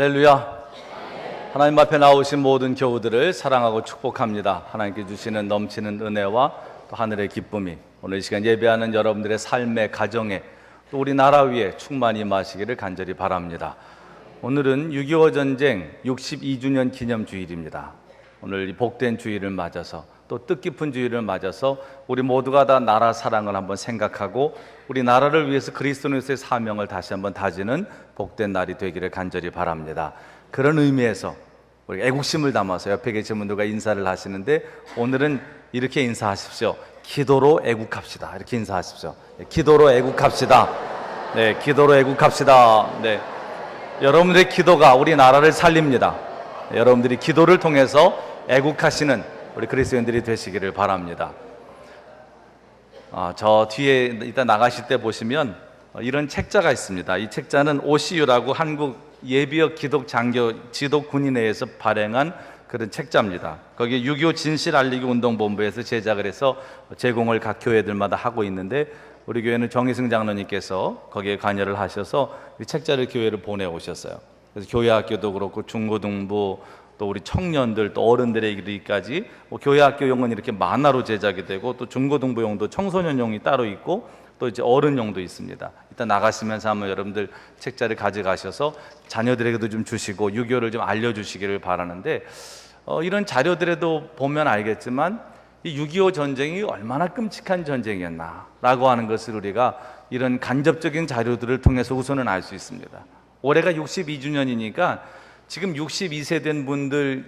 할렐루야. 하나님 앞에 나오신 모든 교우들을 사랑하고 축복합니다. 하나님께 주시는 넘치는 은혜와 또 하늘의 기쁨이 오늘 이 시간 예배하는 여러분들의 삶의 가정에 또 우리나라 위에 충만히 임하시기를 간절히 바랍니다. 오늘은 6.25 전쟁 62주년 기념 주일입니다. 오늘 이 복된 주일을 맞아서 또 뜻깊은 주일을 맞아서 우리 모두가 다 나라 사랑을 한번 생각하고 우리 나라를 위해서 그리스도인으로서의 사명을 다시 한번 다지는 복된 날이 되기를 간절히 바랍니다. 그런 의미에서 우리 애국심을 담아서 옆에 계신 분들과 인사를 하시는데 오늘은 이렇게 인사하십시오. 기도로 애국합시다. 이렇게 인사하십시오. 기도로 애국합시다. 네, 기도로 애국합시다. 네, 여러분들의 기도가 우리 나라를 살립니다. 여러분들이 기도를 통해서 애국하시는 우리 그리스도인들이 되시기를 바랍니다. 저 뒤에 이따 나가실 때 보시면 이런 책자가 있습니다. 이 책자는 OCU라고 한국 예비역 기독 장교 지독 군인회에서 발행한 그런 책자입니다. 거기에 6.25 진실 알리기 운동본부에서 제작을 해서 제공을 각 교회들마다 하고 있는데 우리 교회는 정희승 장로님께서 거기에 관여를 하셔서 이 책자를 교회를 보내오셨어요. 그래서 교회 학교도 그렇고 중고등부 또 우리 청년들 또 어른들에 이르기까지 교회 학교용은 이렇게 만화로 제작이 되고 또 중고등부용도 청소년용이 따로 있고 또 이제 어른용도 있습니다. 이따 나가시면서 한번 여러분들 책자를 가져가셔서 자녀들에게도 좀 주시고 6.25를 좀 알려주시기를 바라는데 이런 자료들에도 보면 알겠지만 이 6.25 전쟁이 얼마나 끔찍한 전쟁이었나 라고 하는 것을 우리가 이런 간접적인 자료들을 통해서 우선은 알 수 있습니다. 올해가 62주년이니까 지금 62세 된 분들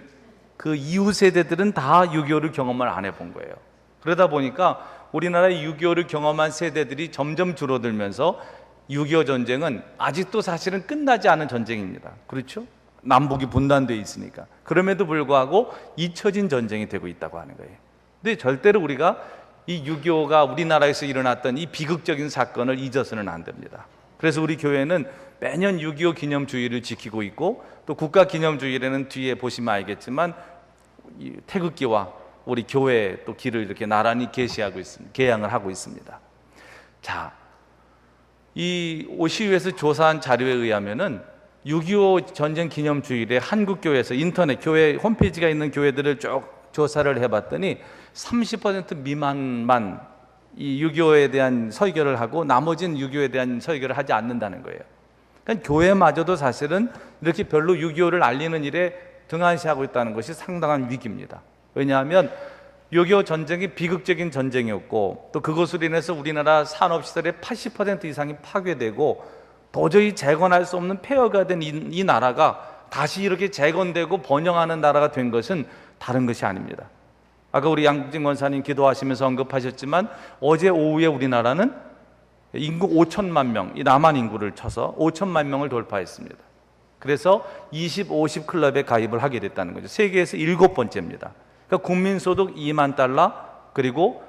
그 이후 세대들은 다 6.25를 경험을 안 해본 거예요. 그러다 보니까 우리나라의 6.25를 경험한 세대들이 점점 줄어들면서 6.25 전쟁은 아직도 사실은 끝나지 않은 전쟁입니다. 그렇죠? 남북이 분단되어 있으니까. 그럼에도 불구하고 잊혀진 전쟁이 되고 있다고 하는 거예요. 근데 절대로 우리가 이 6.25가 우리나라에서 일어났던 이 비극적인 사건을 잊어서는 안 됩니다. 그래서 우리 교회는 매년 6.25 기념주의를 지키고 있고 또 국가기념주일에는 뒤에 보시면 알겠지만 이 태극기와 우리 교회 또 길을 이렇게 나란히 게시하고 있습니다. 개양을 하고 있습니다. 자, 이 OCU에서 조사한 자료에 의하면은 6.25 전쟁 기념주일에 한국교회에서 인터넷 교회 홈페이지가 있는 교회들을 쭉 조사를 해봤더니 30% 미만만 이 6.25에 대한 설교를 하고 나머지는 6.25에 대한 설교를 하지 않는다는 거예요. 그러니까 교회마저도 사실은 이렇게 별로 6.25를 알리는 일에 등한시하고 있다는 것이 상당한 위기입니다. 왜냐하면 6.25 전쟁이 비극적인 전쟁이었고 또 그것으로 인해서 우리나라 산업시설의 80% 이상이 파괴되고 도저히 재건할 수 없는 폐허가 된 이 나라가 다시 이렇게 재건되고 번영하는 나라가 된 것은 다른 것이 아닙니다. 아까 우리 양국진 권사님 기도하시면서 언급하셨지만 어제 오후에 우리나라는 인구 5천만 명, 이 남한 인구를 쳐서 5천만 명을 돌파했습니다. 그래서 20, 50 클럽에 가입을 하게 됐다는 거죠. 세계에서 7번째입니다. 그러니까 국민소득 2만 달러 그리고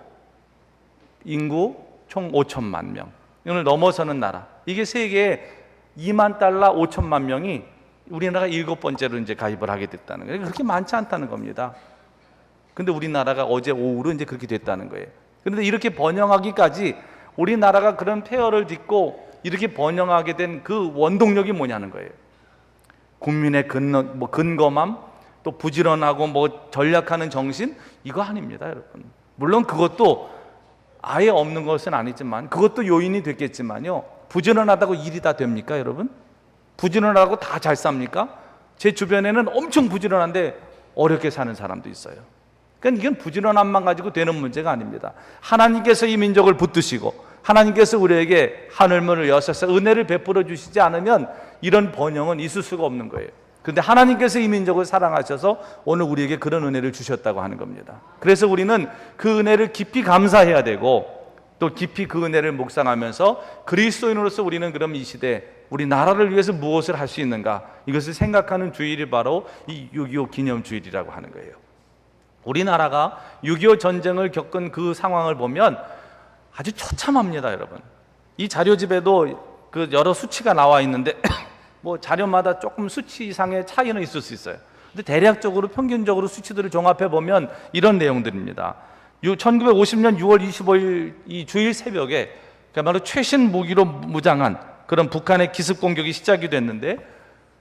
인구 총 5천만 명 이걸 넘어서는 나라. 이게 세계에 2만 달러 5천만 명이 우리나라가 7번째로 이제 가입을 하게 됐다는 거예요. 그렇게 많지 않다는 겁니다. 근데 우리나라가 어제 오후로 이제 그렇게 됐다는 거예요. 그런데 이렇게 번영하기까지 우리나라가 그런 폐허를 딛고 이렇게 번영하게 된 그 원동력이 뭐냐는 거예요. 국민의 근검함, 또 부지런하고 전략하는 정신, 이거 아닙니다, 여러분. 물론 그것도 아예 없는 것은 아니지만 그것도 요인이 됐겠지만요. 부지런하다고 일이 다 됩니까, 여러분? 부지런하고 다 잘 삽니까? 제 주변에는 엄청 부지런한데 어렵게 사는 사람도 있어요. 그러니까 이건 부지런함만 가지고 되는 문제가 아닙니다. 하나님께서 이 민족을 붙드시고 하나님께서 우리에게 하늘문을 여셔서 은혜를 베풀어 주시지 않으면 이런 번영은 있을 수가 없는 거예요. 그런데 하나님께서 이 민족을 사랑하셔서 오늘 우리에게 그런 은혜를 주셨다고 하는 겁니다. 그래서 우리는 그 은혜를 깊이 감사해야 되고 또 깊이 그 은혜를 묵상하면서 그리스도인으로서 우리는 그럼 이 시대 우리 나라를 위해서 무엇을 할 수 있는가, 이것을 생각하는 주일이 바로 이 6.25 기념주일이라고 하는 거예요. 우리나라가 6.25 전쟁을 겪은 그 상황을 보면 아주 처참합니다, 여러분. 이 자료집에도 그 여러 수치가 나와 있는데 뭐 자료마다 조금 수치상의 차이는 있을 수 있어요. 근데 대략적으로 평균적으로 수치들을 종합해 보면 이런 내용들입니다. 1950년 6월 25일 이 주일 새벽에 그야말로 최신 무기로 무장한 그런 북한의 기습 공격이 시작이 됐는데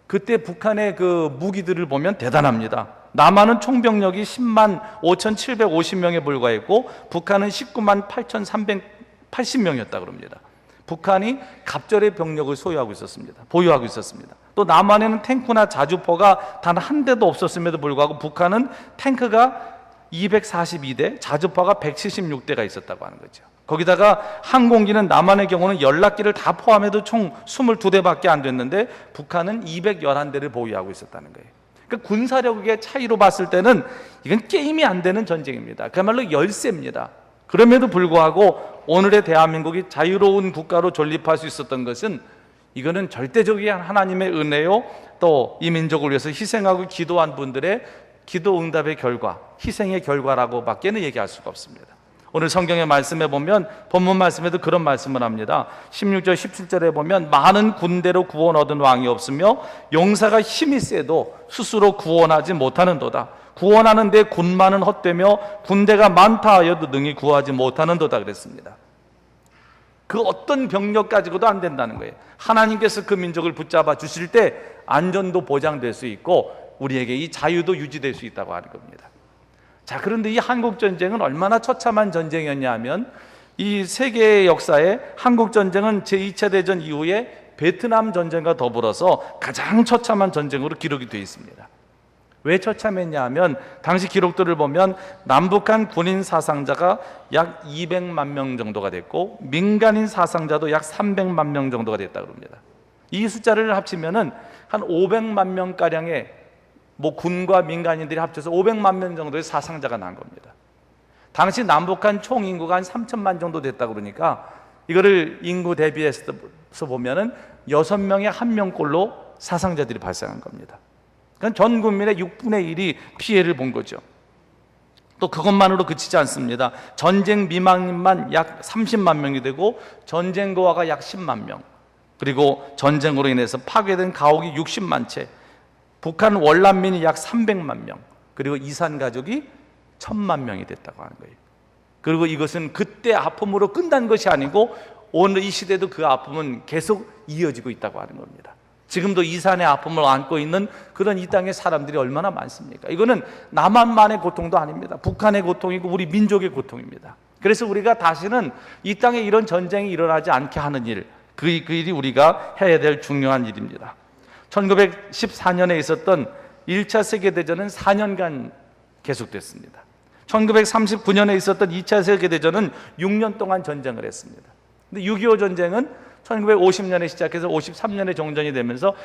그때 북한의 그 무기들을 보면 대단합니다. 남한은 총병력이 10만 5,750명에 불과했고 북한은 19만 8,380명이었다 그럽니다. 북한이 갑절의 병력을 소유하고 있었습니다. 보유하고 있었습니다. 또 남한에는 탱크나 자주포가 단 한 대도 없었음에도 불구하고 북한은 탱크가 242대, 자주포가 176대가 있었다고 하는 거죠. 거기다가 항공기는 남한의 경우는 연락기를 다 포함해도 총 22대밖에 안 됐는데 북한은 211대를 보유하고 있었다는 거예요. 그러니까 군사력의 차이로 봤을 때는 이건 게임이 안 되는 전쟁입니다. 그야말로 열세입니다. 그럼에도 불구하고 오늘의 대한민국이 자유로운 국가로 존립할 수 있었던 것은 이거는 절대적인 하나님의 은혜요, 또 이 민족을 위해서 희생하고 기도한 분들의 기도 응답의 결과, 희생의 결과라고 밖에는 얘기할 수가 없습니다. 오늘 성경의 말씀에 보면 본문 말씀에도 그런 말씀을 합니다. 16절 17절에 보면 많은 군대로 구원 얻은 왕이 없으며 용사가 힘이 세도 스스로 구원하지 못하는도다. 구원하는데 군마는 헛되며 군대가 많다 하여도 능히 구하지 못하는도다 그랬습니다. 그 어떤 병력 가지고도 안 된다는 거예요. 하나님께서 그 민족을 붙잡아 주실 때 안전도 보장될 수 있고 우리에게 이 자유도 유지될 수 있다고 하는 겁니다. 자, 그런데 이 한국전쟁은 얼마나 처참한 전쟁이었냐 하면 이 세계의 역사에 한국전쟁은 제2차 대전 이후에 베트남 전쟁과 더불어서 가장 처참한 전쟁으로 기록이 되어 있습니다. 왜 처참했냐 하면 당시 기록들을 보면 남북한 군인 사상자가 약 200만 명 정도가 됐고 민간인 사상자도 약 300만 명 정도가 됐다고 합니다. 이 숫자를 합치면은 한 500만 명가량의 군과 민간인들이 합쳐서 500만 명 정도의 사상자가 난 겁니다. 당시 남북한 총 인구가 한 3천만 정도 됐다고 그러니까 이거를 인구 대비해서 보면은 6명에 1명꼴로 사상자들이 발생한 겁니다. 그러니까 전 국민의 6분의 1이 피해를 본 거죠. 또 그것만으로 그치지 않습니다. 전쟁 미망인만 약 30만 명이 되고 전쟁 고아가 약 10만 명, 그리고 전쟁으로 인해서 파괴된 가옥이 60만 채, 북한 월남민이 약 300만 명, 그리고 이산 가족이 1000만 명이 됐다고 하는 거예요. 그리고 이것은 그때 아픔으로 끝난 것이 아니고 오늘 이 시대도 그 아픔은 계속 이어지고 있다고 하는 겁니다. 지금도 이산의 아픔을 안고 있는 그런 이 땅의 사람들이 얼마나 많습니까? 이거는 남한만의 고통도 아닙니다. 북한의 고통이고 우리 민족의 고통입니다. 그래서 우리가 다시는 이 땅에 이런 전쟁이 일어나지 않게 하는 일, 그 일이 우리가 해야 될 중요한 일입니다. 1914년에 있었던 1차 세계대전은 4년간 계속됐습니다. 1939년에 있었던 2차 세계대전은 6년 동안 전쟁을 했습니다. 근데 6.25 전쟁은 1950년에 시작해서 53년에 종전이 되면서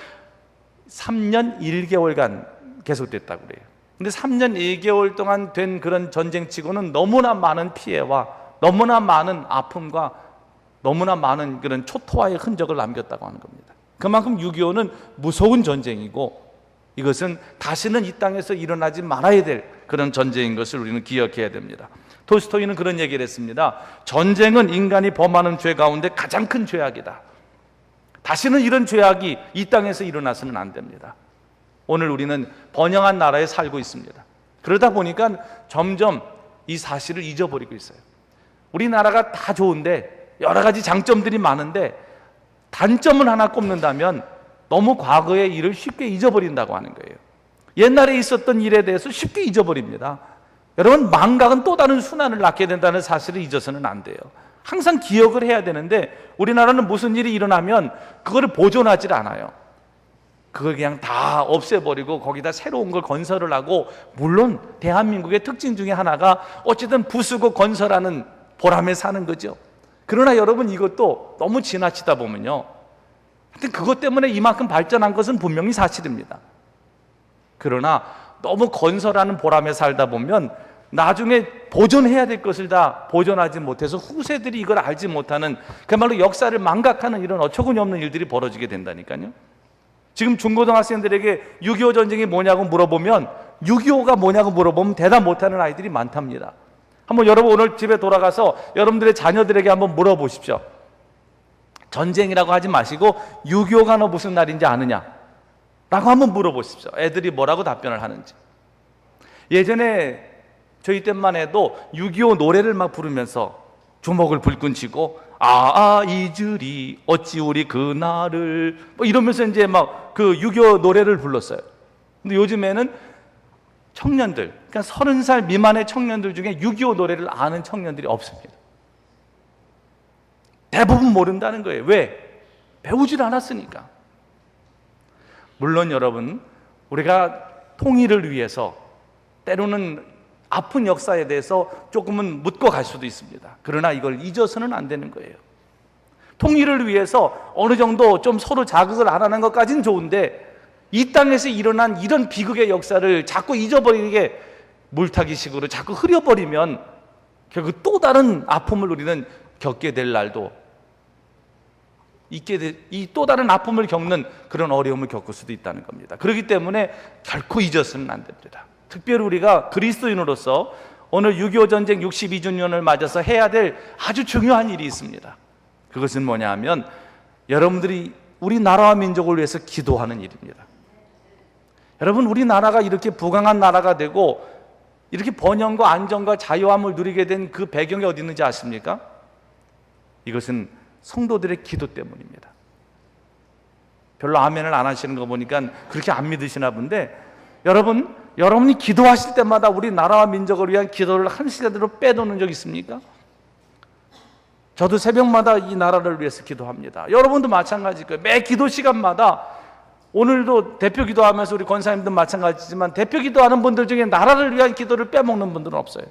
3년 1개월간 계속됐다고 그래요. 근데 3년 1개월 동안 된 그런 전쟁치고는 너무나 많은 피해와 너무나 많은 아픔과 너무나 많은 그런 초토화의 흔적을 남겼다고 하는 겁니다. 그만큼 6.25는 무서운 전쟁이고 이것은 다시는 이 땅에서 일어나지 말아야 될 그런 전쟁인 것을 우리는 기억해야 됩니다. 톨스토이는 그런 얘기를 했습니다. 전쟁은 인간이 범하는 죄 가운데 가장 큰 죄악이다. 다시는 이런 죄악이 이 땅에서 일어나서는 안 됩니다. 오늘 우리는 번영한 나라에 살고 있습니다. 그러다 보니까 점점 이 사실을 잊어버리고 있어요. 우리나라가 다 좋은데 여러 가지 장점들이 많은데 단점을 하나 꼽는다면 너무 과거의 일을 쉽게 잊어버린다고 하는 거예요. 옛날에 있었던 일에 대해서 쉽게 잊어버립니다. 여러분, 망각은 또 다른 순환을 낳게 된다는 사실을 잊어서는 안 돼요. 항상 기억을 해야 되는데 우리나라는 무슨 일이 일어나면 그거를 보존하지 않아요. 그걸 그냥 다 없애버리고 거기다 새로운 걸 건설을 하고, 물론 대한민국의 특징 중에 하나가 어쨌든 부수고 건설하는 보람에 사는 거죠. 그러나 여러분, 이것도 너무 지나치다 보면요, 하여튼 그것 때문에 이만큼 발전한 것은 분명히 사실입니다. 그러나 너무 건설하는 보람에 살다 보면 나중에 보존해야 될 것을 다 보존하지 못해서 후세들이 이걸 알지 못하는, 그야말로 역사를 망각하는 이런 어처구니 없는 일들이 벌어지게 된다니까요. 지금 중고등학생들에게 6.25 전쟁이 뭐냐고 물어보면, 6.25가 뭐냐고 물어보면 대답 못하는 아이들이 많답니다. 한번 여러분 오늘 집에 돌아가서 여러분들의 자녀들에게 한번 물어보십시오. 전쟁이라고 하지 마시고 6.25가 너 무슨 날인지 아느냐? 라고 한번 물어보십시오. 애들이 뭐라고 답변을 하는지. 예전에 저희 때만 해도 6.25 노래를 막 부르면서 주먹을 불끈 쥐고 잊으리 어찌 우리 그날을 뭐 이러면서 이제 막 그 6.25 노래를 불렀어요. 근데 요즘에는 청년들, 그러니까 30살 미만의 청년들 중에 6.25 노래를 아는 청년들이 없습니다. 대부분 모른다는 거예요. 왜? 배우질 않았으니까. 물론 여러분, 우리가 통일을 위해서 때로는 아픈 역사에 대해서 조금은 묻고 갈 수도 있습니다. 그러나 이걸 잊어서는 안 되는 거예요. 통일을 위해서 어느 정도 좀 서로 자극을 안 하는 것까지는 좋은데 이 땅에서 일어난 이런 비극의 역사를 자꾸 잊어버리게 물타기식으로 자꾸 흐려버리면 결국 또 다른 아픔을 우리는 겪게 될 날도 이 또 다른 아픔을 겪는 그런 어려움을 겪을 수도 있다는 겁니다. 그렇기 때문에 결코 잊어서는 안 됩니다. 특별히 우리가 그리스도인으로서 오늘 6.25 전쟁 62주년을 맞아서 해야 될 아주 중요한 일이 있습니다. 그것은 뭐냐 하면 여러분들이 우리나라와 민족을 위해서 기도하는 일입니다. 여러분, 우리나라가 이렇게 부강한 나라가 되고 이렇게 번영과 안정과 자유함을 누리게 된 그 배경이 어디 있는지 아십니까? 이것은 성도들의 기도 때문입니다. 별로 아멘을 안 하시는 거 보니까 그렇게 안 믿으시나 본데, 여러분이 기도하실 때마다 우리나라와 민족을 위한 기도를 한 시간대로 빼놓는 적 있습니까? 저도 새벽마다 이 나라를 위해서 기도합니다. 여러분도 마찬가지일 거예요. 매 기도 시간마다, 오늘도 대표 기도하면서 우리 권사님도 마찬가지지만 대표 기도하는 분들 중에 나라를 위한 기도를 빼먹는 분들은 없어요.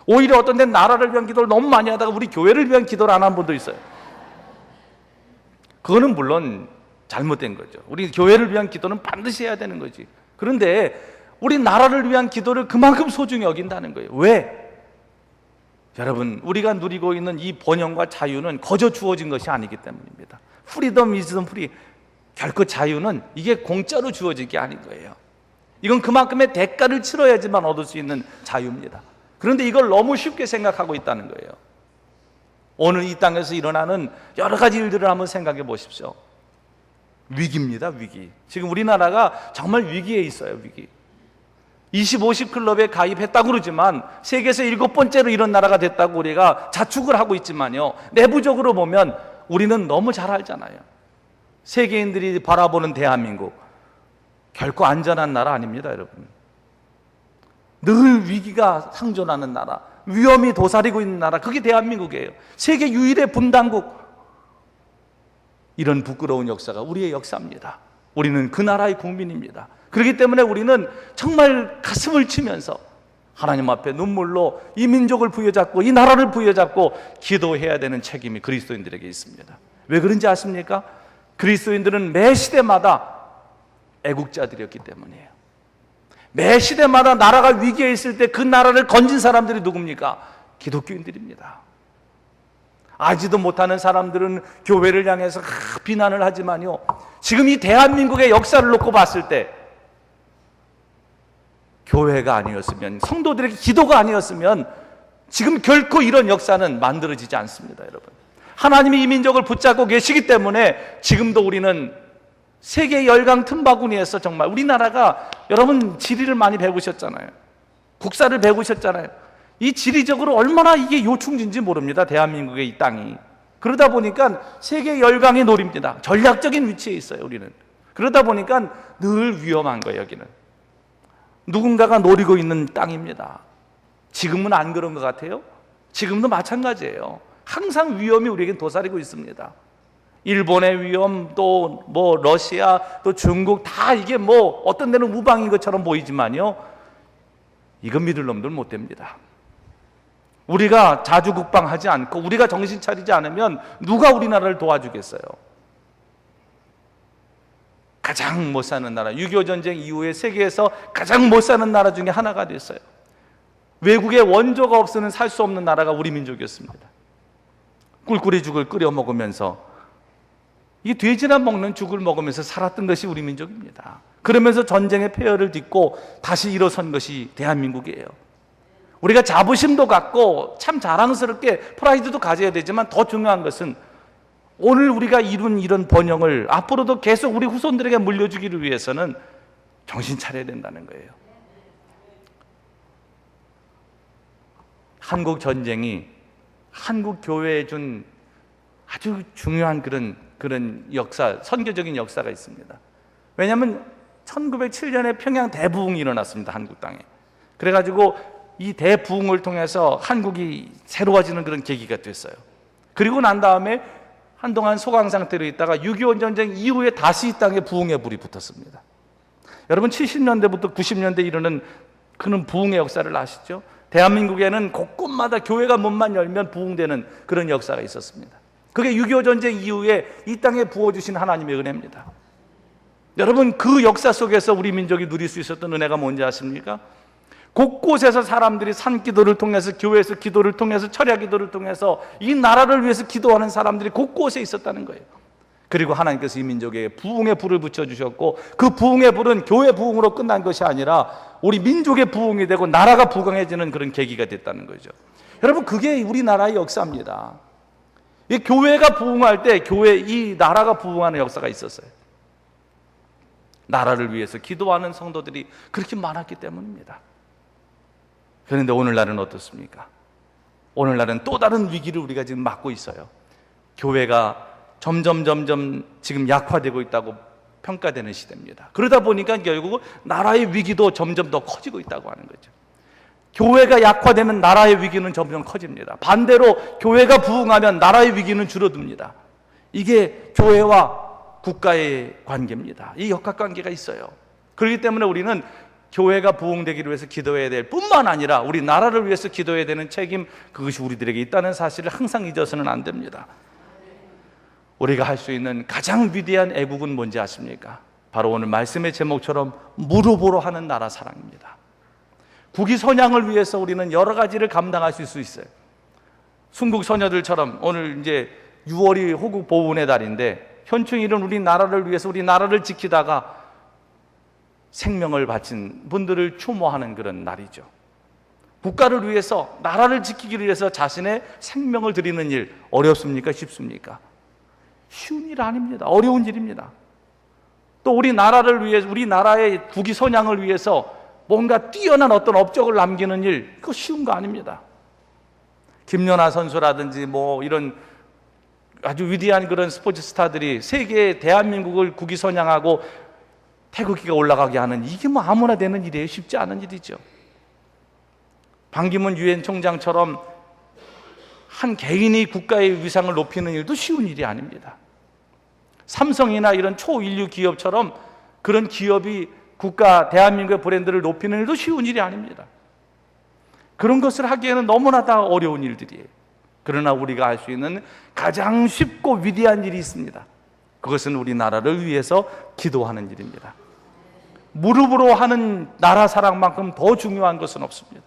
오히려 어떤 데는 나라를 위한 기도를 너무 많이 하다가 우리 교회를 위한 기도를 안 하는 분도 있어요. 그거는 물론 잘못된 거죠. 우리 교회를 위한 기도는 반드시 해야 되는 거지. 그런데 우리 나라를 위한 기도를 그만큼 소중히 여긴다는 거예요. 왜? 여러분, 우리가 누리고 있는 이 번영과 자유는 거저 주어진 것이 아니기 때문입니다. 프리덤 이즈덤 프리, 결코 자유는 이게 공짜로 주어진 게 아닌 거예요. 이건 그만큼의 대가를 치러야지만 얻을 수 있는 자유입니다. 그런데 이걸 너무 쉽게 생각하고 있다는 거예요. 오늘 이 땅에서 일어나는 여러 가지 일들을 한번 생각해 보십시오. 위기입니다, 위기. 지금 우리나라가 정말 위기에 있어요, 위기. 20-50 클럽에 가입했다고 그러지만 세계에서 7번째로 이런 나라가 됐다고 우리가 자축을 하고 있지만요, 내부적으로 보면 우리는 너무 잘 알잖아요. 세계인들이 바라보는 대한민국, 결코 안전한 나라 아닙니다, 여러분. 늘 위기가 상존하는 나라, 위험이 도사리고 있는 나라, 그게 대한민국이에요. 세계 유일의 분단국. 이런 부끄러운 역사가 우리의 역사입니다. 우리는 그 나라의 국민입니다. 그렇기 때문에 우리는 정말 가슴을 치면서 하나님 앞에 눈물로 이 민족을 부여잡고 이 나라를 부여잡고 기도해야 되는 책임이 그리스도인들에게 있습니다. 왜 그런지 아십니까? 그리스도인들은 매 시대마다 애국자들이었기 때문이에요. 매 시대마다 나라가 위기에 있을 때 그 나라를 건진 사람들이 누굽니까? 기독교인들입니다. 알지도 못하는 사람들은 교회를 향해서 비난을 하지만요, 지금 이 대한민국의 역사를 놓고 봤을 때 교회가 아니었으면, 성도들에게 기도가 아니었으면 지금 결코 이런 역사는 만들어지지 않습니다. 여러분, 하나님이 이 민족을 붙잡고 계시기 때문에 지금도 우리는 세계 열강 틈바구니에서 정말, 우리나라가, 여러분 지리를 많이 배우셨잖아요. 국사를 배우셨잖아요. 이 지리적으로 얼마나 이게 요충지인지 모릅니다, 대한민국의 이 땅이. 그러다 보니까 세계 열강이 노립니다. 전략적인 위치에 있어요, 우리는. 그러다 보니까 늘 위험한 거예요, 여기는. 누군가가 노리고 있는 땅입니다. 지금은 안 그런 것 같아요? 지금도 마찬가지예요. 항상 위험이 우리에겐 도사리고 있습니다. 일본의 위험, 또 뭐 러시아, 또 중국, 다 이게 뭐 어떤 데는 우방인 것처럼 보이지만요, 이건 믿을 놈들 못 됩니다. 우리가 자주국방하지 않고 우리가 정신 차리지 않으면 누가 우리나라를 도와주겠어요? 가장 못 사는 나라, 6.25 전쟁 이후에 세계에서 가장 못 사는 나라 중에 하나가 됐어요. 외국의 원조가 없으면 살 수 없는 나라가 우리 민족이었습니다. 꿀꿀이 죽을 끓여 먹으면서, 이 돼지나 먹는 죽을 먹으면서 살았던 것이 우리 민족입니다. 그러면서 전쟁의 폐허를 딛고 다시 일어선 것이 대한민국이에요. 우리가 자부심도 갖고 참 자랑스럽게 프라이드도 가져야 되지만, 더 중요한 것은 오늘 우리가 이룬 이런 번영을 앞으로도 계속 우리 후손들에게 물려주기를 위해서는 정신 차려야 된다는 거예요. 한국 전쟁이 한국 교회에 준 아주 중요한 그런 역사, 선교적인 역사가 있습니다. 왜냐하면 1907년에 평양 대부흥이 일어났습니다. 한국 땅에. 그래가지고 이 대부흥을 통해서 한국이 새로워지는 그런 계기가 됐어요. 그리고 난 다음에 한동안 소강 상태로 있다가 6.25 전쟁 이후에 다시 이 땅에 부흥의 불이 붙었습니다. 여러분 70년대부터 90년대 이르는 그런 부흥의 역사를 아시죠? 대한민국에는 곳곳마다 교회가 문만 열면 부흥되는 그런 역사가 있었습니다. 그게 6.25 전쟁 이후에 이 땅에 부어주신 하나님의 은혜입니다. 여러분 그 역사 속에서 우리 민족이 누릴 수 있었던 은혜가 뭔지 아십니까? 곳곳에서 사람들이 산기도를 통해서, 교회에서 기도를 통해서, 철야 기도를 통해서 이 나라를 위해서 기도하는 사람들이 곳곳에 있었다는 거예요. 그리고 하나님께서 이 민족에 부흥의 불을 붙여주셨고, 그 부흥의 불은 교회 부흥으로 끝난 것이 아니라 우리 민족의 부흥이 되고 나라가 부강해지는 그런 계기가 됐다는 거죠. 여러분 그게 우리나라의 역사입니다. 이 교회가 부흥할 때 이 나라가 부흥하는 역사가 있었어요. 나라를 위해서 기도하는 성도들이 그렇게 많았기 때문입니다. 그런데 오늘날은 어떻습니까? 오늘날은 또 다른 위기를 우리가 지금 맞고 있어요. 교회가 점점 지금 약화되고 있다고 평가되는 시대입니다. 그러다 보니까 결국 나라의 위기도 점점 더 커지고 있다고 하는 거죠. 교회가 약화되면 나라의 위기는 점점 커집니다. 반대로 교회가 부흥하면 나라의 위기는 줄어듭니다. 이게 교회와 국가의 관계입니다. 이 역학관계가 있어요. 그렇기 때문에 우리는 교회가 부흥되기를 위해서 기도해야 될 뿐만 아니라 우리 나라를 위해서 기도해야 되는 책임, 그것이 우리들에게 있다는 사실을 항상 잊어서는 안 됩니다. 우리가 할 수 있는 가장 위대한 애국은 뭔지 아십니까? 바로 오늘 말씀의 제목처럼 무릎으로 하는 나라 사랑입니다. 국위 선양을 위해서 우리는 여러 가지를 감당하실 수 있어요. 순국 소녀들처럼 오늘 이제 6월이 호국 보훈의 달인데 현충일은 우리 나라를 위해서, 우리 나라를 지키다가 생명을 바친 분들을 추모하는 그런 날이죠. 국가를 위해서, 나라를 지키기 위해서 자신의 생명을 드리는 일, 어렵습니까? 쉽습니까? 쉬운 일 아닙니다. 어려운 일입니다. 또 우리 나라를 위해서, 우리 나라의 국위 선양을 위해서 뭔가 뛰어난 어떤 업적을 남기는 일, 그거 쉬운 거 아닙니다. 김연아 선수라든지 뭐 이런 아주 위대한 그런 스포츠 스타들이 세계의 대한민국을 국위 선양하고 태극기가 올라가게 하는, 이게 뭐 아무나 되는 일이에요. 쉽지 않은 일이죠. 반기문 유엔 총장처럼 한 개인이 국가의 위상을 높이는 일도 쉬운 일이 아닙니다. 삼성이나 이런 초인류 기업처럼 그런 기업이 국가, 대한민국의 브랜드를 높이는 일도 쉬운 일이 아닙니다. 그런 것을 하기에는 너무나 다 어려운 일들이에요. 그러나 우리가 할 수 있는 가장 쉽고 위대한 일이 있습니다. 그것은 우리 나라를 위해서 기도하는 일입니다. 무릎으로 하는 나라 사랑만큼 더 중요한 것은 없습니다.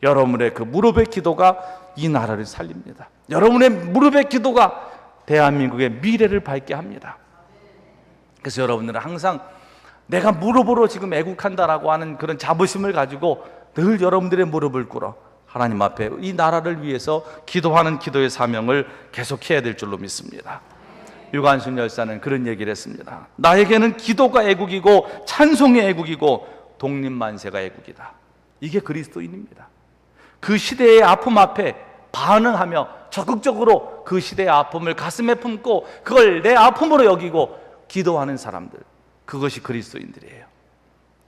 여러분의 그 무릎의 기도가 이 나라를 살립니다. 여러분의 무릎의 기도가 대한민국의 미래를 밝게 합니다. 그래서 여러분들은 항상 내가 무릎으로 지금 애국한다라고 하는 그런 자부심을 가지고 늘 여러분들의 무릎을 꿇어 하나님 앞에 이 나라를 위해서 기도하는 기도의 사명을 계속해야 될 줄로 믿습니다. 유관순 열사는 그런 얘기를 했습니다. 나에게는 기도가 애국이고 찬송이 애국이고 독립만세가 애국이다. 이게 그리스도인입니다. 그 시대의 아픔 앞에 반응하며 적극적으로 그 시대의 아픔을 가슴에 품고 그걸 내 아픔으로 여기고 기도하는 사람들, 그것이 그리스도인들이에요.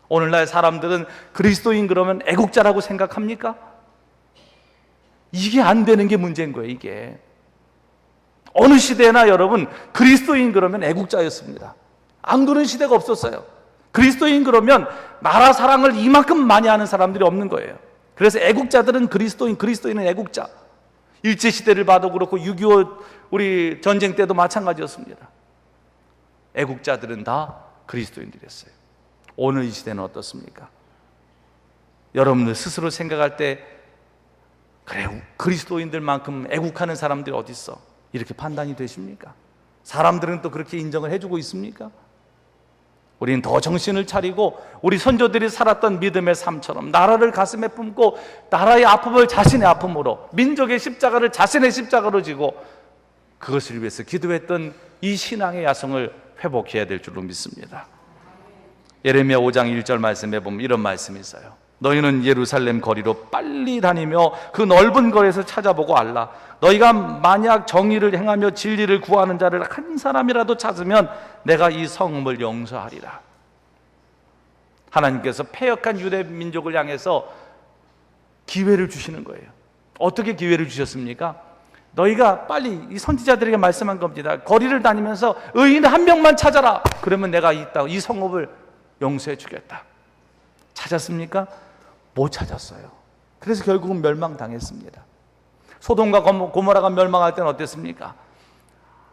오늘날 사람들은 그리스도인 그러면 애국자라고 생각합니까? 이게 안 되는 게 문제인 거예요. 이게 어느 시대나 여러분 그리스도인 그러면 애국자였습니다. 안 그런 시대가 없었어요. 그리스도인 그러면 나라 사랑을 이만큼 많이 하는 사람들이 없는 거예요. 그래서 애국자들은 그리스도인은 애국자. 일제시대를 봐도 그렇고 6.25 우리 전쟁 때도 마찬가지였습니다. 애국자들은 다 그리스도인들이었어요. 오늘 이 시대는 어떻습니까? 여러분들 스스로 생각할 때 그래, 그리스도인들만큼 애국하는 사람들이 어디 있어? 이렇게 판단이 되십니까? 사람들은 또 그렇게 인정을 해주고 있습니까? 우리는 더 정신을 차리고 우리 선조들이 살았던 믿음의 삶처럼 나라를 가슴에 품고 나라의 아픔을 자신의 아픔으로, 민족의 십자가를 자신의 십자가로 지고 그것을 위해서 기도했던 이 신앙의 야성을 회복해야 될 줄로 믿습니다. 예레미야 5장 1절 말씀에 보면 이런 말씀이 있어요. 너희는 예루살렘 거리로 빨리 다니며 그 넓은 거리에서 찾아보고 알라. 너희가 만약 정의를 행하며 진리를 구하는 자를 한 사람이라도 찾으면 내가 이 성읍을 용서하리라. 하나님께서 패역한 유대 민족을 향해서 기회를 주시는 거예요. 어떻게 기회를 주셨습니까? 너희가 빨리 이 선지자들에게 말씀한 겁니다. 거리를 다니면서 의인 한 명만 찾아라. 그러면 내가 이 성읍을 용서해 주겠다. 찾았습니까? 못 찾았어요. 그래서 결국은 멸망당했습니다. 소돔과 고모라가 멸망할 때는 어땠습니까?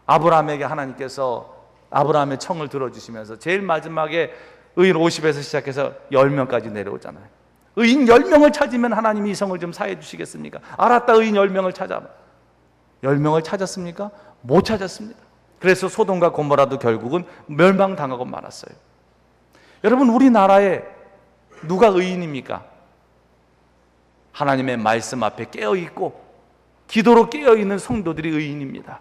아브라함에게 하나님께서 아브라함의 청을 들어주시면서 제일 마지막에 의인 50에서 시작해서 10명까지 내려오잖아요. 의인 10명을 찾으면 하나님이 이 성을 좀 사해 주시겠습니까? 알았다, 의인 10명을 찾아. 10명을 찾았습니까? 못 찾았습니다. 그래서 소돔과 고모라도 결국은 멸망당하고 말았어요. 여러분, 우리나라에 누가 의인입니까? 하나님의 말씀 앞에 깨어있고 기도로 깨어있는 성도들이 의인입니다.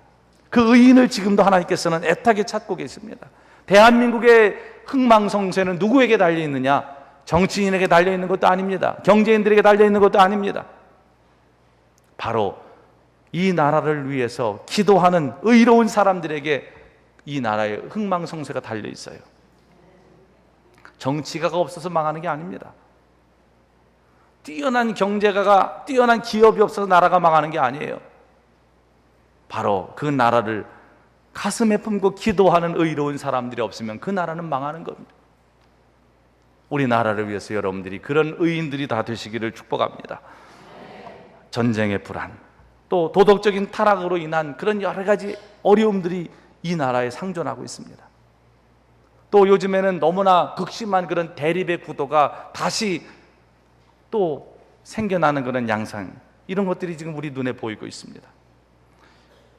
그 의인을 지금도 하나님께서는 애타게 찾고 계십니다. 대한민국의 흥망성쇠는 누구에게 달려있느냐? 정치인에게 달려있는 것도 아닙니다. 경제인들에게 달려있는 것도 아닙니다. 바로 이 나라를 위해서 기도하는 의로운 사람들에게 이 나라의 흥망성쇠가 달려있어요. 정치가가 없어서 망하는 게 아닙니다. 뛰어난 경제가가, 뛰어난 기업이 없어서 나라가 망하는 게 아니에요. 바로 그 나라를 가슴에 품고 기도하는 의로운 사람들이 없으면 그 나라는 망하는 겁니다. 우리 나라를 위해서 여러분들이 그런 의인들이 다 되시기를 축복합니다. 전쟁의 불안, 또 도덕적인 타락으로 인한 그런 여러 가지 어려움들이 이 나라에 상존하고 있습니다. 또 요즘에는 너무나 극심한 그런 대립의 구도가 다시 또 생겨나는 그런 양상, 이런 것들이 지금 우리 눈에 보이고 있습니다.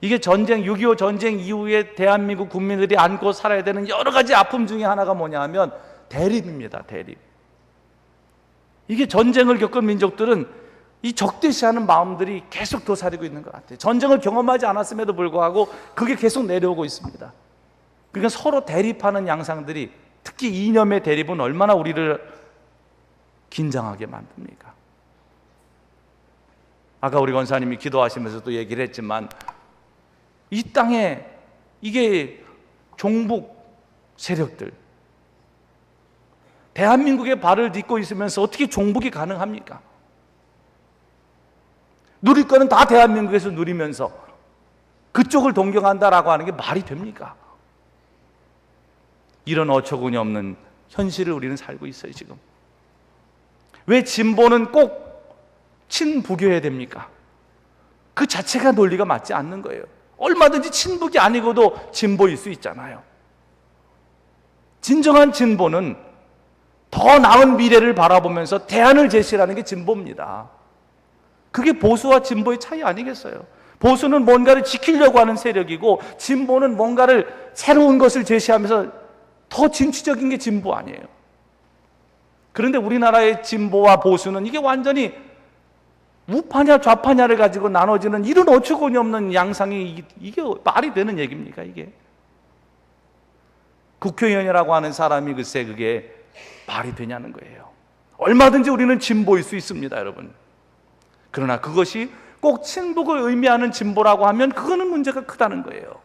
이게 6.25 전쟁 이후에 대한민국 국민들이 안고 살아야 되는 여러 가지 아픔 중에 하나가 뭐냐 하면 대립입니다. 대립. 이게 전쟁을 겪은 민족들은 이 적대시하는 마음들이 계속 도사리고 있는 것 같아요. 전쟁을 경험하지 않았음에도 불구하고 그게 계속 내려오고 있습니다. 그러니까 서로 대립하는 양상들이, 특히 이념의 대립은 얼마나 우리를 긴장하게 만듭니까? 아까 우리 권사님이 기도하시면서도 얘기를 했지만 이 땅에 이게 종북 세력들, 대한민국의 발을 딛고 있으면서 어떻게 종북이 가능합니까? 누릴 거는 다 대한민국에서 누리면서 그쪽을 동경한다라고 하는 게 말이 됩니까? 이런 어처구니 없는 현실을 우리는 살고 있어요. 지금 왜 진보는 꼭 친북이어야 됩니까? 그 자체가 논리가 맞지 않는 거예요. 얼마든지 친북이 아니고도 진보일 수 있잖아요. 진정한 진보는 더 나은 미래를 바라보면서 대안을 제시하는 게 진보입니다. 그게 보수와 진보의 차이 아니겠어요? 보수는 뭔가를 지키려고 하는 세력이고, 진보는 뭔가를 새로운 것을 제시하면서 더 진취적인 게 진보 아니에요. 그런데 우리나라의 진보와 보수는 이게 완전히 우파냐 좌파냐를 가지고 나눠지는 이런 어처구니 없는 양상이, 이게 말이 되는 얘기입니까? 이게 국회의원이라고 하는 사람이 글쎄 그게 말이 되냐는 거예요. 얼마든지 우리는 진보일 수 있습니다, 여러분. 그러나 그것이 꼭 친북을 의미하는 진보라고 하면 그거는 문제가 크다는 거예요.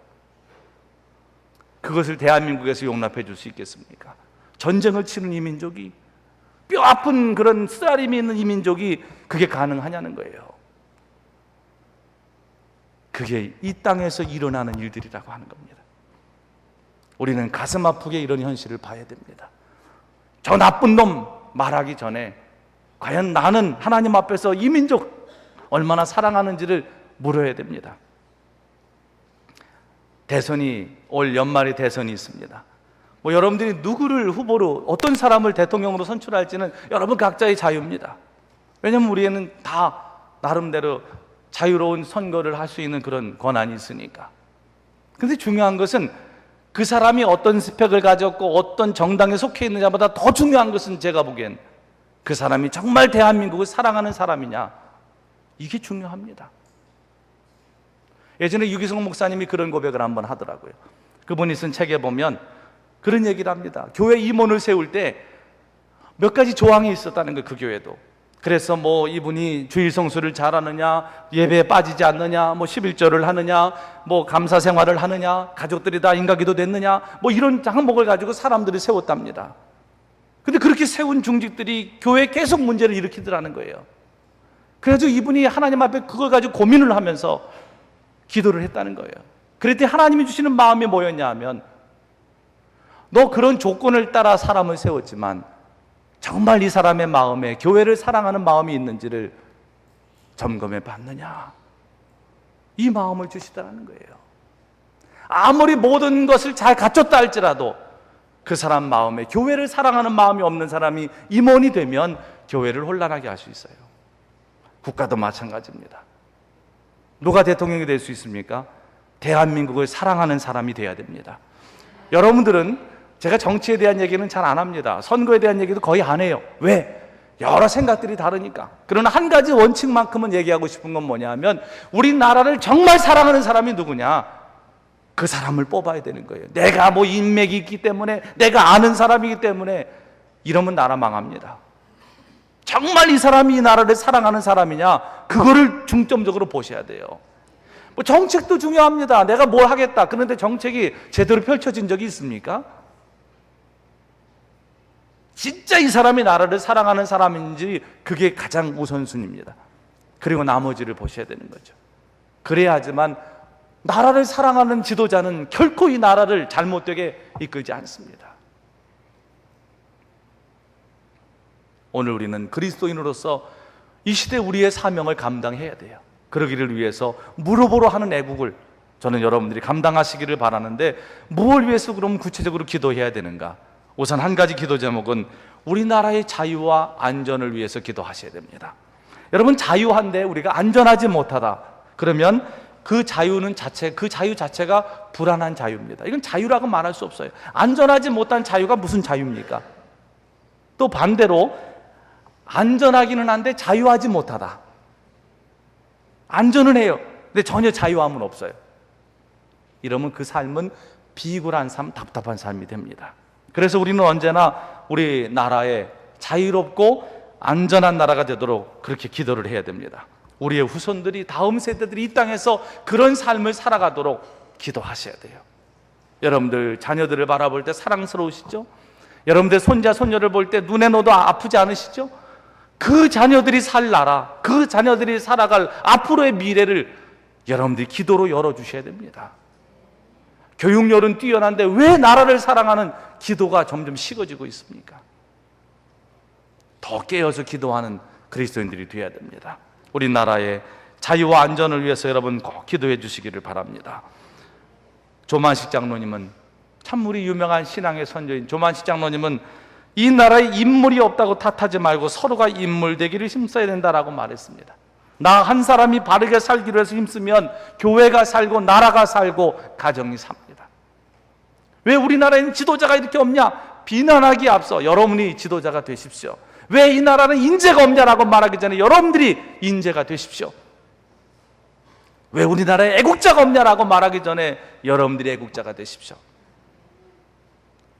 그것을 대한민국에서 용납해 줄 수 있겠습니까? 전쟁을 치는 이 민족이, 뼈 아픈 그런 쓰라림이 있는 이 민족이 그게 가능하냐는 거예요. 그게 이 땅에서 일어나는 일들이라고 하는 겁니다. 우리는 가슴 아프게 이런 현실을 봐야 됩니다. 저 나쁜 놈 말하기 전에 과연 나는 하나님 앞에서 이 민족 얼마나 사랑하는지를 물어야 됩니다. 대선이, 올 연말에 대선이 있습니다. 여러분들이 누구를 후보로, 어떤 사람을 대통령으로 선출할지는 여러분 각자의 자유입니다. 왜냐하면 우리에는 다 나름대로 자유로운 선거를 할 수 있는 그런 권한이 있으니까. 그런데 중요한 것은 그 사람이 어떤 스펙을 가졌고 어떤 정당에 속해 있느냐보다 더 중요한 것은 제가 보기엔 그 사람이 정말 대한민국을 사랑하는 사람이냐, 이게 중요합니다. 예전에 유기성 목사님이 그런 고백을 한번 하더라고요. 그분이 쓴 책에 보면 그런 얘기를 합니다. 교회 임원을 세울 때 몇 가지 조항이 있었다는 거예요, 그 교회도. 그래서 뭐 이분이 주일 성수를 잘하느냐, 예배에 빠지지 않느냐, 뭐 11절을 하느냐, 뭐 감사 생활을 하느냐, 가족들이 다 인가기도 됐느냐, 뭐 이런 항목을 가지고 사람들이 세웠답니다. 근데 그렇게 세운 중직들이 교회에 계속 문제를 일으키더라는 거예요. 그래가지고 이분이 하나님 앞에 그걸 가지고 고민을 하면서 기도를 했다는 거예요. 그랬더니 하나님이 주시는 마음이 뭐였냐 하면, 너 그런 조건을 따라 사람을 세웠지만 정말 이 사람의 마음에 교회를 사랑하는 마음이 있는지를 점검해 봤느냐, 이 마음을 주시더라는 거예요. 아무리 모든 것을 잘 갖췄다 할지라도 그 사람 마음에 교회를 사랑하는 마음이 없는 사람이 임원이 되면 교회를 혼란하게 할 수 있어요. 국가도 마찬가지입니다. 누가 대통령이 될 수 있습니까? 대한민국을 사랑하는 사람이 돼야 됩니다. 여러분들은, 제가 정치에 대한 얘기는 잘 안 합니다. 선거에 대한 얘기도 거의 안 해요. 왜? 여러 생각들이 다르니까. 그러나 한 가지 원칙만큼은 얘기하고 싶은 건 뭐냐 하면, 우리나라를 정말 사랑하는 사람이 누구냐? 그 사람을 뽑아야 되는 거예요. 내가 뭐 인맥이 있기 때문에, 내가 아는 사람이기 때문에 이러면 나라 망합니다. 정말 이 사람이 이 나라를 사랑하는 사람이냐, 그거를 중점적으로 보셔야 돼요. 뭐 정책도 중요합니다. 내가 뭘 하겠다. 그런데 정책이 제대로 펼쳐진 적이 있습니까? 진짜 이 사람이 나라를 사랑하는 사람인지, 그게 가장 우선순위입니다. 그리고 나머지를 보셔야 되는 거죠. 그래야지만 나라를 사랑하는 지도자는 결코 이 나라를 잘못되게 이끌지 않습니다. 오늘 우리는 그리스도인으로서 이 시대 우리의 사명을 감당해야 돼요. 그러기를 위해서 물어보러 하는 애국을 저는 여러분들이 감당하시기를 바라는데, 무엇을 위해서 그럼 구체적으로 기도해야 되는가? 우선 한 가지 기도 제목은 우리나라의 자유와 안전을 위해서 기도하셔야 됩니다. 여러분, 자유한데 우리가 안전하지 못하다 그러면 그 자유 자체가 불안한 자유입니다. 이건 자유라고 말할 수 없어요. 안전하지 못한 자유가 무슨 자유입니까? 또 반대로 안전하기는 한데 자유하지 못하다. 안전은 해요. 근데 전혀 자유함은 없어요. 이러면 그 삶은 비굴한 삶, 답답한 삶이 됩니다. 그래서 우리는 언제나 우리 나라에 자유롭고 안전한 나라가 되도록 그렇게 기도를 해야 됩니다. 우리의 후손들이, 다음 세대들이 이 땅에서 그런 삶을 살아가도록 기도하셔야 돼요. 여러분들 자녀들을 바라볼 때 사랑스러우시죠? 여러분들 손자, 손녀를 볼 때 눈에 넣어도 아프지 않으시죠? 그 자녀들이 살 나라, 그 자녀들이 살아갈 앞으로의 미래를 여러분들이 기도로 열어주셔야 됩니다. 교육열은 뛰어난데 왜 나라를 사랑하는 기도가 점점 식어지고 있습니까? 더 깨어서 기도하는 그리스도인들이 되어야 됩니다. 우리나라의 자유와 안전을 위해서 여러분 꼭 기도해 주시기를 바랍니다. 조만식 장로님은, 참 우리 유명한 신앙의 선조인 조만식 장로님은 이 나라에 인물이 없다고 탓하지 말고 서로가 인물 되기를 힘써야 된다라고 말했습니다. 나 한 사람이 바르게 살기로 해서 힘쓰면 교회가 살고 나라가 살고 가정이 삽니다. 왜 우리나라에는 지도자가 이렇게 없냐? 비난하기에 앞서 여러분이 지도자가 되십시오. 왜 이 나라는 인재가 없냐라고 말하기 전에 여러분들이 인재가 되십시오. 왜 우리나라에 애국자가 없냐라고 말하기 전에 여러분들이 애국자가 되십시오.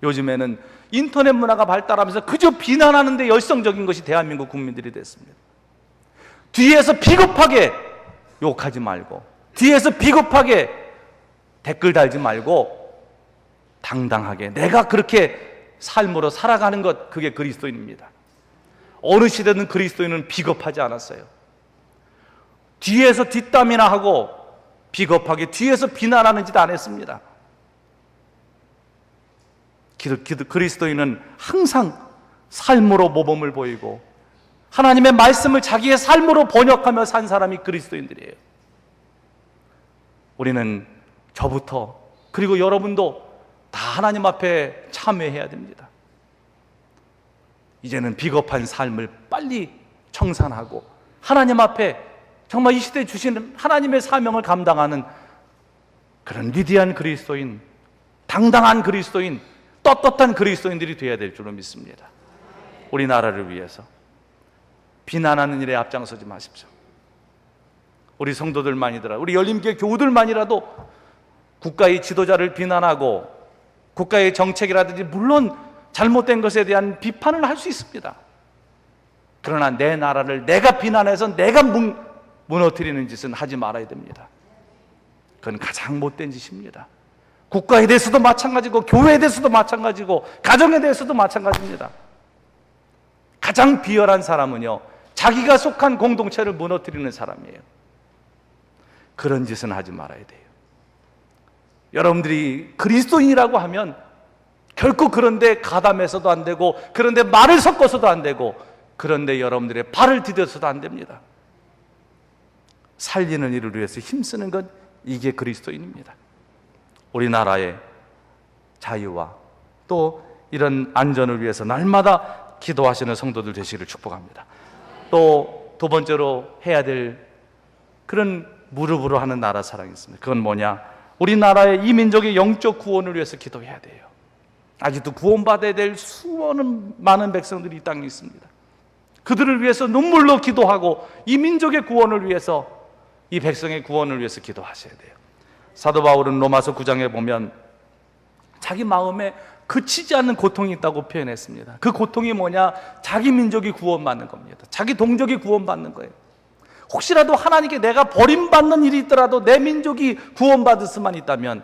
요즘에는 인터넷 문화가 발달하면서 그저 비난하는 데 열성적인 것이 대한민국 국민들이 됐습니다. 뒤에서 비겁하게 욕하지 말고, 뒤에서 비겁하게 댓글 달지 말고 당당하게 내가 그렇게 삶으로 살아가는 것, 그게 그리스도인입니다. 어느 시대든 그리스도인은 비겁하지 않았어요. 뒤에서 뒷담이나 하고 비겁하게 뒤에서 비난하는 짓 안 했습니다. 그리스도인은 항상 삶으로 모범을 보이고 하나님의 말씀을 자기의 삶으로 번역하며 산 사람이 그리스도인들이에요. 우리는 저부터, 그리고 여러분도 다 하나님 앞에 참회해야 됩니다. 이제는 비겁한 삶을 빨리 청산하고 하나님 앞에 정말 이 시대에 주시는 하나님의 사명을 감당하는 그런 위대한 그리스도인, 당당한 그리스도인, 떳떳한 그리스도인들이 되어야 될 줄로 믿습니다. 우리나라를 위해서 비난하는 일에 앞장서지 마십시오. 우리 성도들만이더라, 우리 열림교회 교우들만이라도 국가의 지도자를 비난하고 국가의 정책이라든지, 물론 잘못된 것에 대한 비판을 할 수 있습니다. 그러나 내 나라를 내가 비난해서 내가 무너뜨리는 짓은 하지 말아야 됩니다. 그건 가장 못된 짓입니다. 국가에 대해서도 마찬가지고, 교회에 대해서도 마찬가지고, 가정에 대해서도 마찬가지입니다. 가장 비열한 사람은요, 자기가 속한 공동체를 무너뜨리는 사람이에요. 그런 짓은 하지 말아야 돼요. 여러분들이 그리스도인이라고 하면 결코 그런데 가담해서도 안 되고, 그런데 말을 섞어서도 안 되고, 그런데 여러분들의 발을 디뎌서도 안 됩니다. 살리는 일을 위해서 힘쓰는 것, 이게 그리스도인입니다. 우리나라의 자유와 또 이런 안전을 위해서 날마다 기도하시는 성도들 되시기를 축복합니다. 또 두 번째로 해야 될 그런 무릎으로 하는 나라 사랑이 있습니다. 그건 뭐냐? 우리나라의 이 민족의 영적 구원을 위해서 기도해야 돼요. 아직도 구원받아야 될 수많은 많은 백성들이 이 땅에 있습니다. 그들을 위해서 눈물로 기도하고 이 민족의 구원을 위해서, 이 백성의 구원을 위해서 기도하셔야 돼요. 사도 바울은 로마서 9장에 보면 자기 마음에 그치지 않는 고통이 있다고 표현했습니다. 그 고통이 뭐냐? 자기 민족이 구원받는 겁니다. 자기 동족이 구원받는 거예요. 혹시라도 하나님께 내가 버림받는 일이 있더라도 내 민족이 구원받을 수만 있다면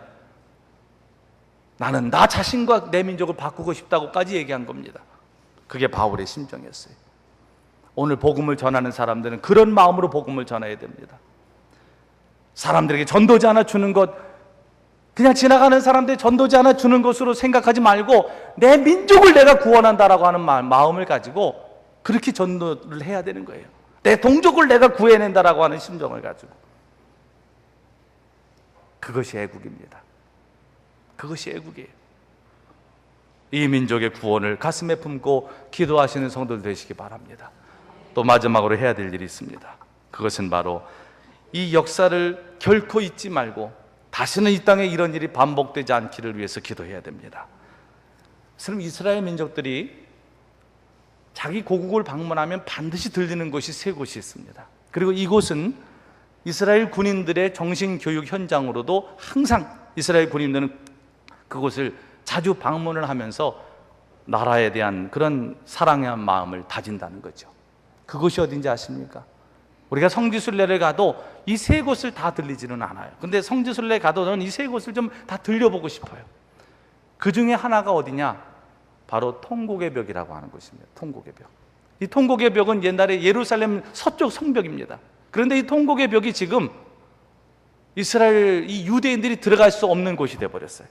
나는 나 자신과 내 민족을 바꾸고 싶다고까지 얘기한 겁니다. 그게 바울의 심정이었어요. 오늘 복음을 전하는 사람들은 그런 마음으로 복음을 전해야 됩니다. 사람들에게 전도지 하나 주는 것, 그냥 지나가는 사람들이 전도지 하나 주는 것으로 생각하지 말고 내 민족을 내가 구원한다라고 하는 마음을 가지고 그렇게 전도를 해야 되는 거예요. 내 동족을 내가 구해낸다라고 하는 심정을 가지고. 그것이 애국입니다. 그것이 애국이에요. 이 민족의 구원을 가슴에 품고 기도하시는 성도들 되시기 바랍니다. 또 마지막으로 해야 될 일이 있습니다. 그것은 바로 이 역사를 결코 잊지 말고 다시는 이 땅에 이런 일이 반복되지 않기를 위해서 기도해야 됩니다. 그럼 이스라엘 민족들이 자기 고국을 방문하면 반드시 들리는 곳이 세 곳이 있습니다. 그리고 이곳은 이스라엘 군인들의 정신교육 현장으로도 항상 이스라엘 군인들은 그곳을 자주 방문을 하면서 나라에 대한 그런 사랑의 마음을 다진다는 거죠. 그곳이 어딘지 아십니까? 우리가 성지순례를 가도 이 세 곳을 다 들리지는 않아요. 근데 성지순례 가도 저는 이 세 곳을 좀 다 들려보고 싶어요. 그 중에 하나가 어디냐? 바로 통곡의 벽이라고 하는 곳입니다. 통곡의 벽. 이 통곡의 벽은 옛날에 예루살렘 서쪽 성벽입니다. 그런데 이 통곡의 벽이 지금 이스라엘 이 유대인들이 들어갈 수 없는 곳이 되어버렸어요.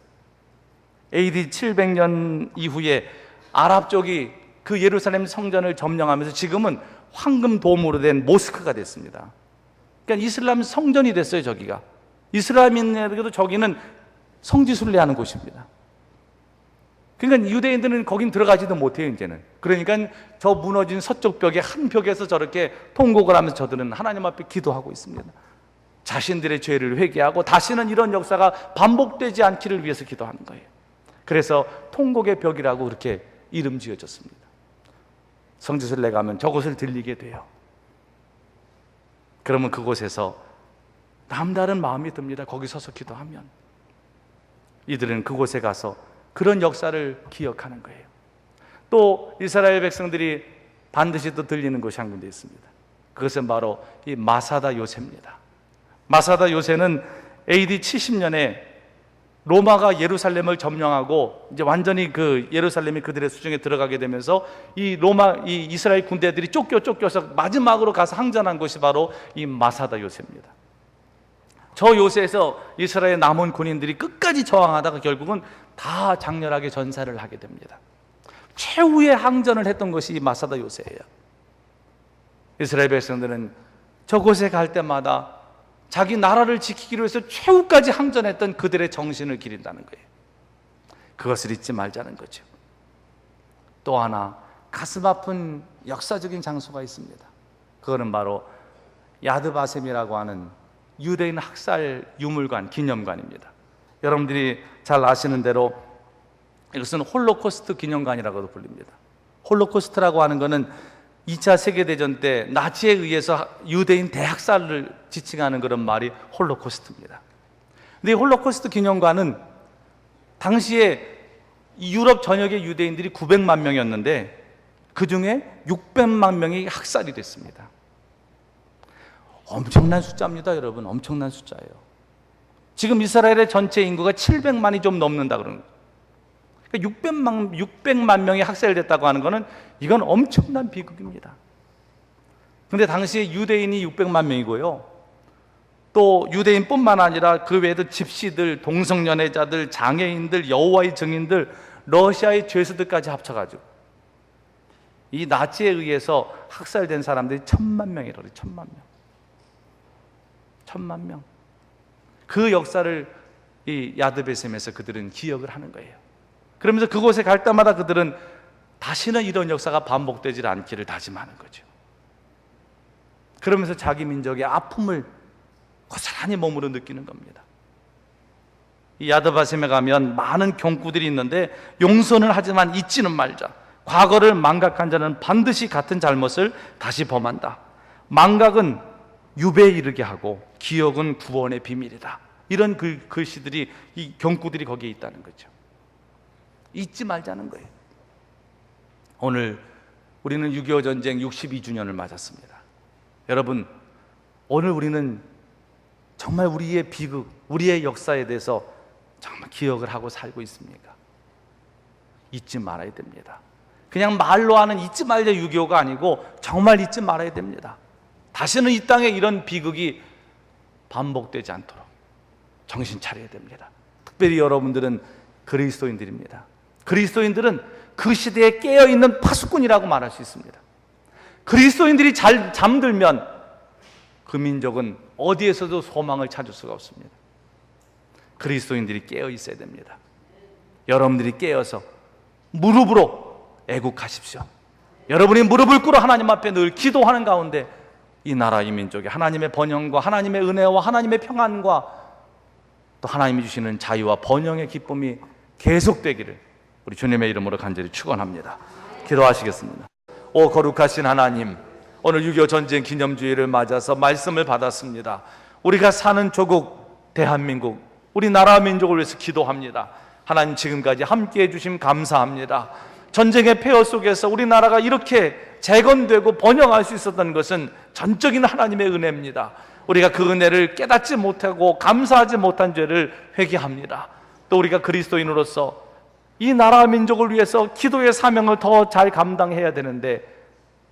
AD 700년 이후에 아랍 쪽이 그 예루살렘 성전을 점령하면서 지금은 황금 도움으로 된 모스크가 됐습니다. 그러니까 이슬람 성전이 됐어요. 저기가 이슬람인에게도 저기는 성지순례하는 곳입니다. 그러니까 유대인들은 거긴 들어가지도 못해요. 이제는. 그러니까 저 무너진 서쪽 벽의 한 벽에서 저렇게 통곡을 하면서 저들은 하나님 앞에 기도하고 있습니다. 자신들의 죄를 회개하고 다시는 이런 역사가 반복되지 않기를 위해서 기도하는 거예요. 그래서 통곡의 벽이라고 그렇게 이름 지어졌습니다. 성지순례 가면 저곳을 들리게 돼요. 그러면 그곳에서 남다른 마음이 듭니다. 거기 서서 기도하면 이들은 그곳에 가서 그런 역사를 기억하는 거예요. 또 이스라엘 백성들이 반드시 또 들리는 곳이 한 군데 있습니다. 그것은 바로 이 마사다 요새입니다. 마사다 요새는 AD 70년에 로마가 예루살렘을 점령하고 이제 완전히 그 예루살렘이 그들의 수중에 들어가게 되면서 이 이스라엘 군대들이 쫓겨서 마지막으로 가서 항전한 곳이 바로 이 마사다 요새입니다. 저 요새에서 이스라엘 남은 군인들이 끝까지 저항하다가 결국은 다 장렬하게 전사를 하게 됩니다. 최후의 항전을 했던 것이 이 마사다 요새예요. 이스라엘 백성들은 저곳에 갈 때마다 자기 나라를 지키기 위해서 최후까지 항전했던 그들의 정신을 기린다는 거예요. 그것을 잊지 말자는 거죠. 또 하나 가슴 아픈 역사적인 장소가 있습니다. 그거는 바로 야드바셈이라고 하는 유대인 학살 유물관, 기념관입니다. 여러분들이 잘 아시는 대로 이것은 홀로코스트 기념관이라고도 불립니다. 홀로코스트라고 하는 것은 2차 세계대전 때 나치에 의해서 유대인 대학살을 지칭하는 그런 말이 홀로코스트입니다. 근데 이 홀로코스트 기념관은 당시에 이 유럽 전역의 유대인들이 900만 명이었는데 그 중에 600만 명이 학살이 됐습니다. 엄청난 숫자입니다, 여러분. 엄청난 숫자예요. 지금 이스라엘의 전체 인구가 700만이 좀 넘는다 그러는 거예요. 그러니까 600만 명이 학살됐다고 하는 것은 이건 엄청난 비극입니다. 그런데 당시에 유대인이 600만 명이고요. 또 유대인뿐만 아니라 그 외에도 집시들, 동성연애자들, 장애인들, 여호와의 증인들, 러시아의 죄수들까지 합쳐가지고 이 나치에 의해서 학살된 사람들이 1000만 명이라고 그래요. 1000만 명. 1000만 명. 그 역사를 이 야드베셈에서 그들은 기억을 하는 거예요. 그러면서 그곳에 갈 때마다 그들은 다시는 이런 역사가 반복되지 않기를 다짐하는 거죠. 그러면서 자기 민족의 아픔을 고스란히 몸으로 느끼는 겁니다. 이 야드바셈에 가면 많은 경구들이 있는데 용서는 하지만 잊지는 말자. 과거를 망각한 자는 반드시 같은 잘못을 다시 범한다. 망각은 유배에 이르게 하고 기억은 구원의 비밀이다. 이런 글씨들이, 이 경구들이 거기에 있다는 거죠. 잊지 말자는 거예요. 오늘 우리는 6.25 전쟁 62주년을 맞았습니다. 여러분, 오늘 우리는 정말 우리의 비극, 우리의 역사에 대해서 정말 기억을 하고 살고 있습니까? 잊지 말아야 됩니다. 그냥 말로 하는 잊지 말자 6.25가 아니고 정말 잊지 말아야 됩니다. 다시는 이 땅에 이런 비극이 반복되지 않도록 정신 차려야 됩니다. 특별히 여러분들은 그리스도인들입니다. 그리스도인들은 그 시대에 깨어있는 파수꾼이라고 말할 수 있습니다. 그리스도인들이 잘 잠들면 그 민족은 어디에서도 소망을 찾을 수가 없습니다. 그리스도인들이 깨어 있어야 됩니다. 여러분들이 깨어서 무릎으로 애국하십시오. 여러분이 무릎을 꿇어 하나님 앞에 늘 기도하는 가운데 이 나라, 이 민족에 하나님의 번영과 하나님의 은혜와 하나님의 평안과 또 하나님이 주시는 자유와 번영의 기쁨이 계속되기를 우리 주님의 이름으로 간절히 축원합니다. 기도하시겠습니다. 오 거룩하신 하나님, 오늘 6.25 전쟁 기념주의를 맞아서 말씀을 받았습니다. 우리가 사는 조국 대한민국, 우리 나라 민족을 위해서 기도합니다. 하나님, 지금까지 함께해 주심 감사합니다. 전쟁의 폐허 속에서 우리나라가 이렇게 재건되고 번영할 수 있었던 것은 전적인 하나님의 은혜입니다. 우리가 그 은혜를 깨닫지 못하고 감사하지 못한 죄를 회개합니다. 또 우리가 그리스도인으로서 이 나라 민족을 위해서 기도의 사명을 더 잘 감당해야 되는데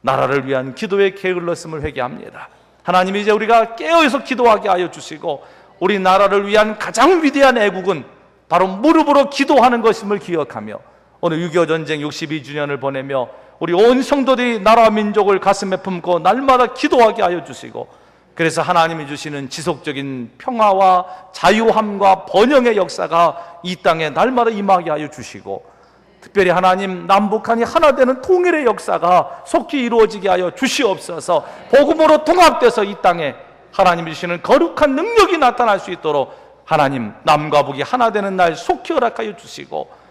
나라를 위한 기도에 게을렀음을 회개합니다. 하나님, 이제 우리가 깨어서 기도하게 하여 주시고 우리 나라를 위한 가장 위대한 애국은 바로 무릎으로 기도하는 것임을 기억하며 오늘 6.25 전쟁 62주년을 보내며 우리 온 성도들이 나라 민족을 가슴에 품고 날마다 기도하게 하여 주시고, 그래서 하나님이 주시는 지속적인 평화와 자유함과 번영의 역사가 이 땅에 날마다 임하게 하여 주시고, 특별히 하나님, 남북한이 하나 되는 통일의 역사가 속히 이루어지게 하여 주시옵소서. 복음으로 통합돼서 이 땅에 하나님이 주시는 거룩한 능력이 나타날 수 있도록 하나님, 남과 북이 하나 되는 날 속히 허락하여 주시고,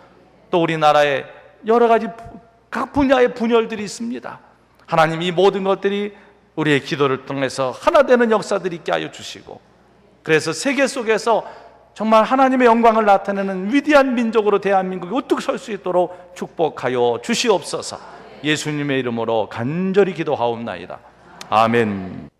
또 우리나라에 여러 가지 각 분야의 분열들이 있습니다. 하나님, 이 모든 것들이 우리의 기도를 통해서 하나 되는 역사들이 있게 하여 주시고, 그래서 세계 속에서 정말 하나님의 영광을 나타내는 위대한 민족으로 대한민국이 우뚝 설 수 있도록 축복하여 주시옵소서. 예수님의 이름으로 간절히 기도하옵나이다. 아멘.